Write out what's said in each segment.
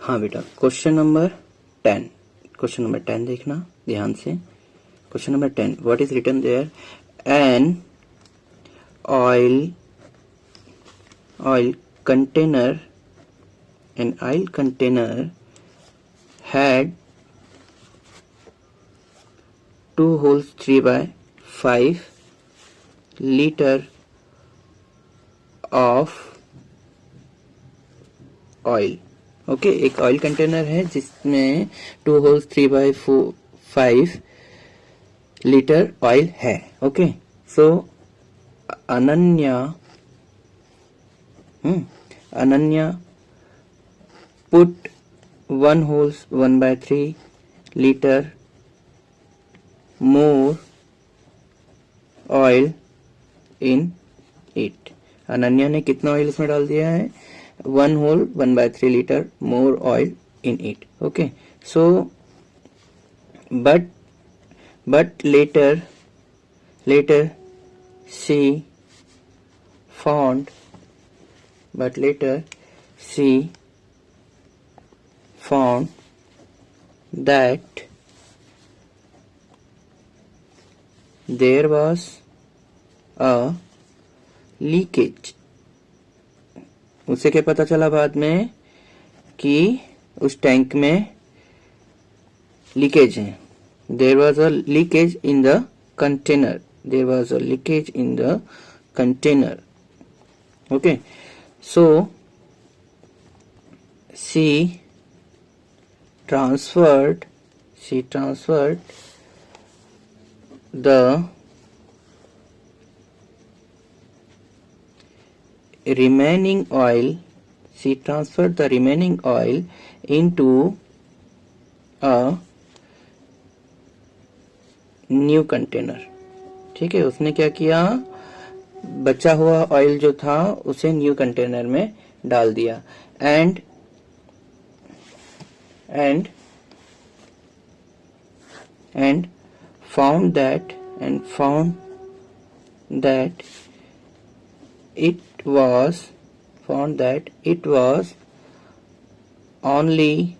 हाँ बेटा, question number 10, question number 10 देखना ध्यान से। Question number 10, what is written there? An oil container, an oil container had 2 holes 3/5 liter of oil. Okay, एक oil container है जिसमें 2 होल्स 3/5 लीटर ऑयल है। Okay, so Ananya put 1 holes 1/3 litre more oil in it. Ananya ने कितना oil इसमें डाल दिया है? 1 whole 1/3 liter more oil in it. Okay, so but later she found that there was a leakage. उसे क्या पता चला बाद में कि उस टैंक में लीकेज है। There was a leakage in the container, there was a leakage in the container. Okay, so she transferred the remaining oil into a new container। ठीक है, उसने क्या किया? बचा हुआ ऑयल जो था उसे न्यू कंटेनर में डाल दिया। And found that it was only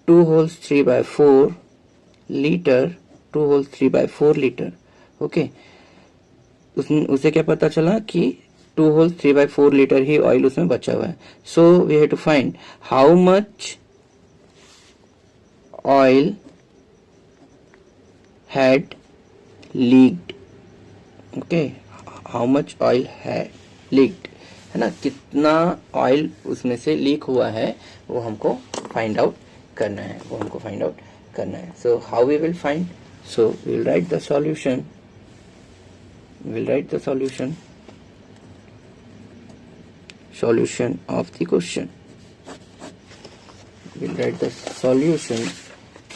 2 holes 3/4 liter। Okay, उसे क्या पता चला कि 2 होल्स 3/4 लीटर ही ऑयल उसमें बचा हुआ है। So we have to find how much oil had leaked. Okay, how much oil है लीक्ड, है ना, कितना ऑयल उसमें से लीक हुआ है वो हमको फाइंड आउट करना है। So how we will find? So we will write the solution. Solution of the question. We'll write the solution.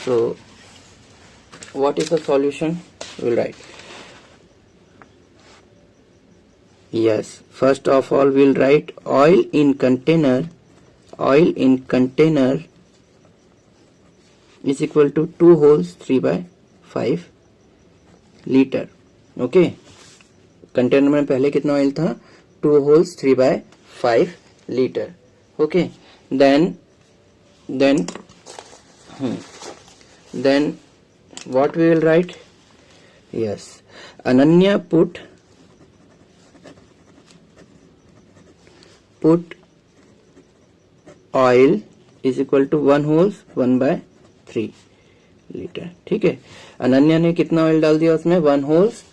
So what is the solution? We'll write. Yes, first of all we'll write oil in container is equal to 2 holes 3/5 liter. Okay, container में पहले कितना oil था? 2 holes 3/5 litre. Okay, then what we will write? Yes, Ananya put oil is equal to 1 holes 1/3 litre. ठीक है, अनन्या ने कितना oil डाल दिया उसमें? 1 होल्स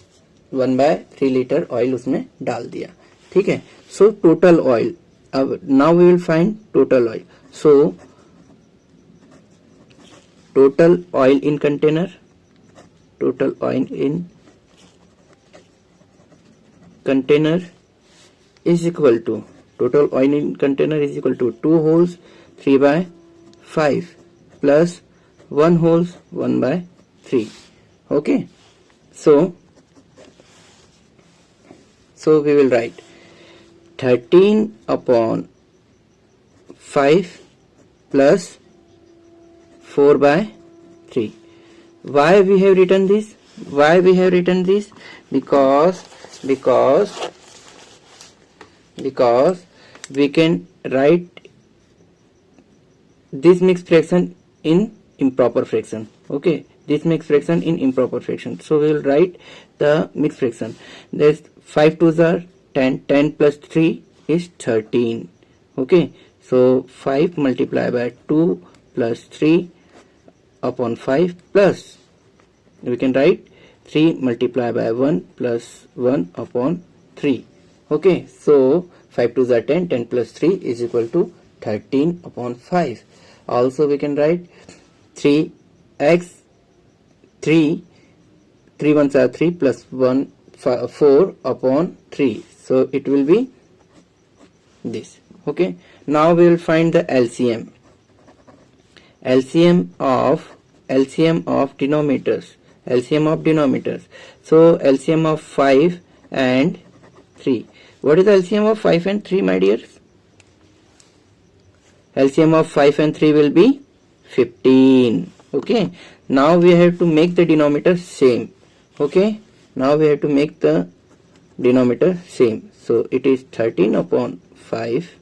1/3 लीटर ऑयल उसमें डाल दिया। ठीक है, सो टोटल ऑयल, अब now we will find total oil. So total oil in container is equal to 2 holes 3/5 plus 1 holes 1/3. Okay, so we will write 13/5 plus 4/3. Why we have written this? Because we can write this mixed fraction in improper fraction. Okay, this mixed fraction in improper fraction. So we will write the mixed fraction. There's 5 2s are 10. 10 plus 3 is 13. Okay, so 5 multiplied by 2 plus 3 upon 5 plus we can write 3 multiplied by 1 plus 1 upon 3. Okay, so 5 2s are 10. 10 plus 3 is equal to 13 upon 5. Also we can write 3x 3 1s are 3 plus 1 4 upon 3. So it will be this. Okay, now we will find the LCM. LCM of denominators. LCM of denominators. So LCM of 5 and 3. What is the LCM of 5 and 3, my dears? LCM of 5 and 3 will be 15. Okay, now we have to make the denominator same. Okay, now we have to make the denominator same. So it is 13 upon 5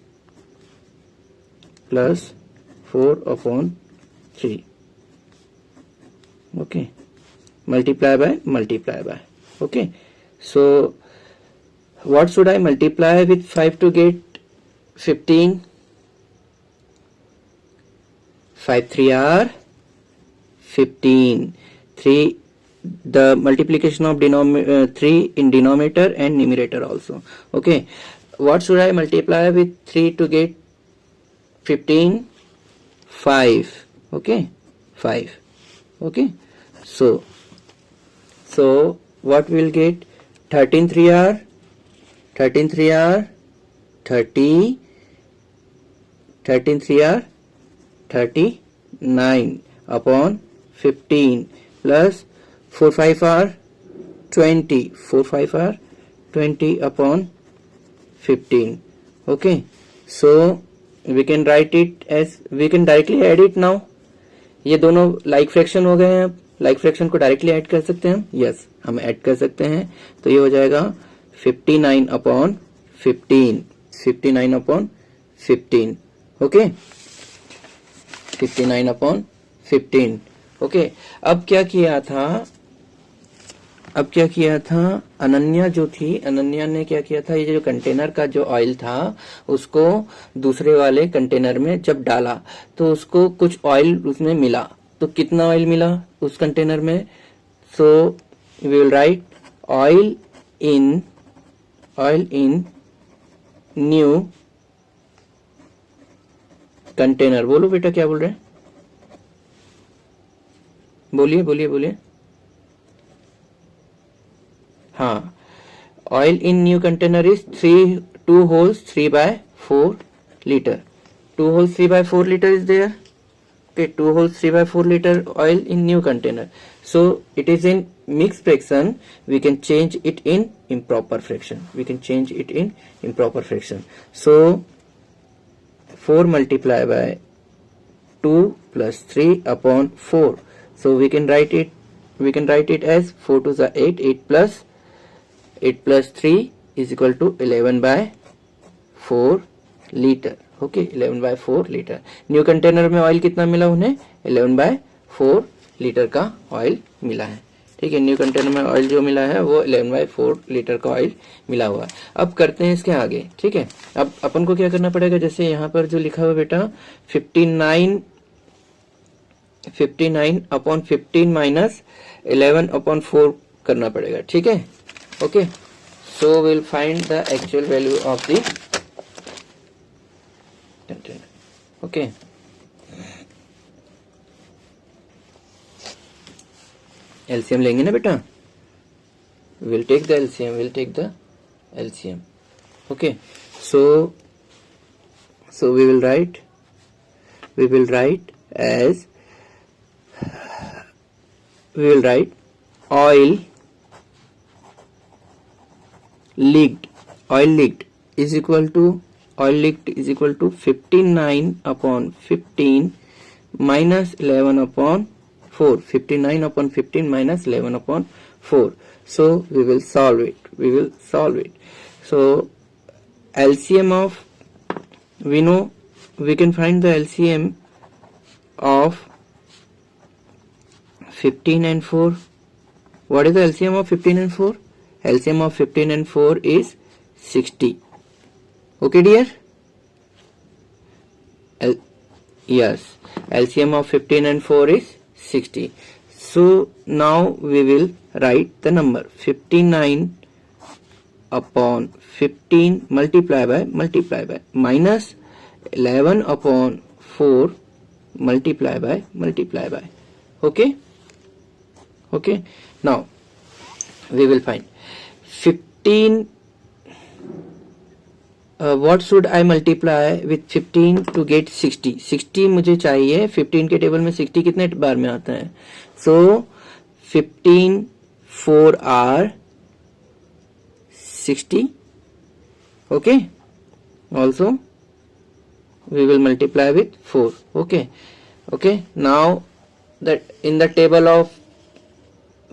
plus 4 upon 3. Okay, multiply by. Okay, so what should I multiply with 5 to get 15? 5 3 are 15. 3, the multiplication of 3 in denominator and numerator also. Okay, what should I multiply with 3 to get 15? 5. Okay, 5. Okay, so what we will get? 13 3 are 30. 13 3 are 39 upon 15 plus 4 5 are 20. 4 5 are 20 upon 15. Okay, so we can write it as, we can directly add it now. ये दोनों like fraction हो गए हैं. Like fraction को directly add कर सकते हैं हम. यस, हम ऐड कर सकते हैं. तो ये हो जाएगा 59 upon 15. 59 upon 15. Okay, 59 upon 15. Okay, अब क्या किया था अनन्या जो थी, अनन्या ने क्या किया था, ये जो कंटेनर का जो ऑयल था उसको दूसरे वाले कंटेनर में जब डाला तो उसको कुछ ऑयल उसमें मिला. तो कितना ऑयल मिला उस कंटेनर में? So we will write oil in new container. बोलो बेटा, क्या बोल रहे हैं? बोलिए. हाँ, oil in new container is 2 holes 3 by 4 liter. 2 holes 3 by 4 liter is there. Okay, 2 holes 3 by 4 liter oil in new container. So it is in mixed fraction. We can change it in improper fraction. So 4 multiplied by 2 plus 3 upon 4. So we can write it as 4 2s are 8. 8 plus 3 is equal to 11 by 4 liter. Okay, 11 by 4 litre. New container में oil कितना मिला उन्हें? 11 by 4 litre का oil मिला है. ठीक है, new container में ऑयल जो मिला है वो 11 by 4 लीटर का ऑयल मिला हुआ है. अब करते हैं इसके आगे. ठीक है, अब अपन को क्या करना पड़ेगा, जैसे यहाँ पर जो लिखा हुआ बेटा 59 अपॉन 15 माइनस 11 अपॉन 4 करना पड़ेगा. ठीक है, okay. So will find the actual value of the container. Okay, LCM लेंगे ना बेटा. Will take the LCM. Okay, so we will write as oil leaked is equal to 59 upon 15 minus 11 upon 4. 59 upon 15 minus 11 upon 4. So we will solve it. So LCM of we know we can find the LCM of 15 and 4. What is the LCM of 15 and 4? LCM of 15 and 4 is 60. Okay dear? Yes, LCM of 15 and 4 is 60. So now we will write the number 59 upon 15 multiply by minus 11 upon 4 multiply by. Okay. Now we will find 15. What should I multiply with 15 to get 60? 60 मुझे चाहिए. 15 के table में 60 कितने बार में आता है? So 15 4 are 60. Okay. Also we will multiply with 4. Okay. Now that in the table of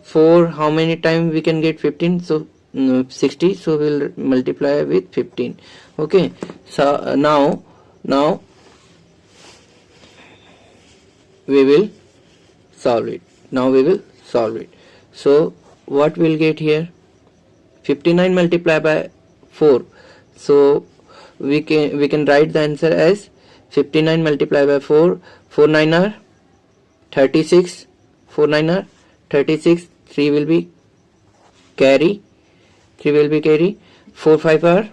4, how many times we can get 15? So 60. So we will multiply with 15. Okay. So now we will solve it. So what we'll get here? 59 multiplied by 4. So we can write the answer as 59 multiplied by 4. 4 9 are 36. 4 9 are 36. 3 will be carry. 4 5 are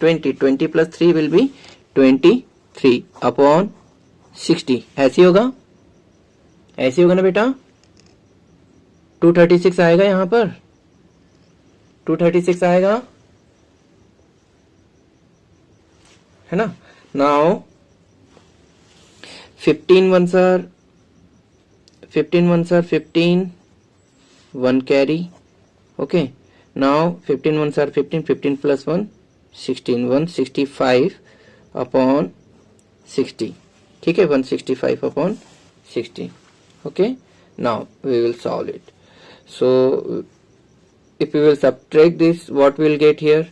20. 20 plus 3 will be 23 upon 60. ऐसे होगा ना बेटा. 236 आएगा यहाँ पर. 236 आएगा, है ना. Now 15 ones are 15. 1 carry. Okay. Now 15 ones are 15. 15 plus 1 16. 165 upon 60. ठीक है. 165 upon 60. Okay. Now we will solve it. So if we will subtract this, what we will get here?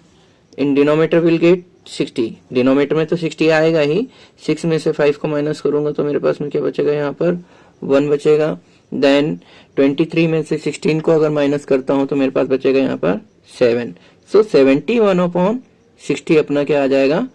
In denominator we will get 60. Denominator में तो 60 आएगा ही. 6 में से 5 को minus करूंगा तो मेरे पास में क्या बचेगा? यहाँ पर 1 बचेगा. देन 23 में से 16 को अगर माइनस करता हूं तो मेरे पास बचेगा यहाँ पर 7. सो 71 अपॉन 60 अपना क्या आ जाएगा?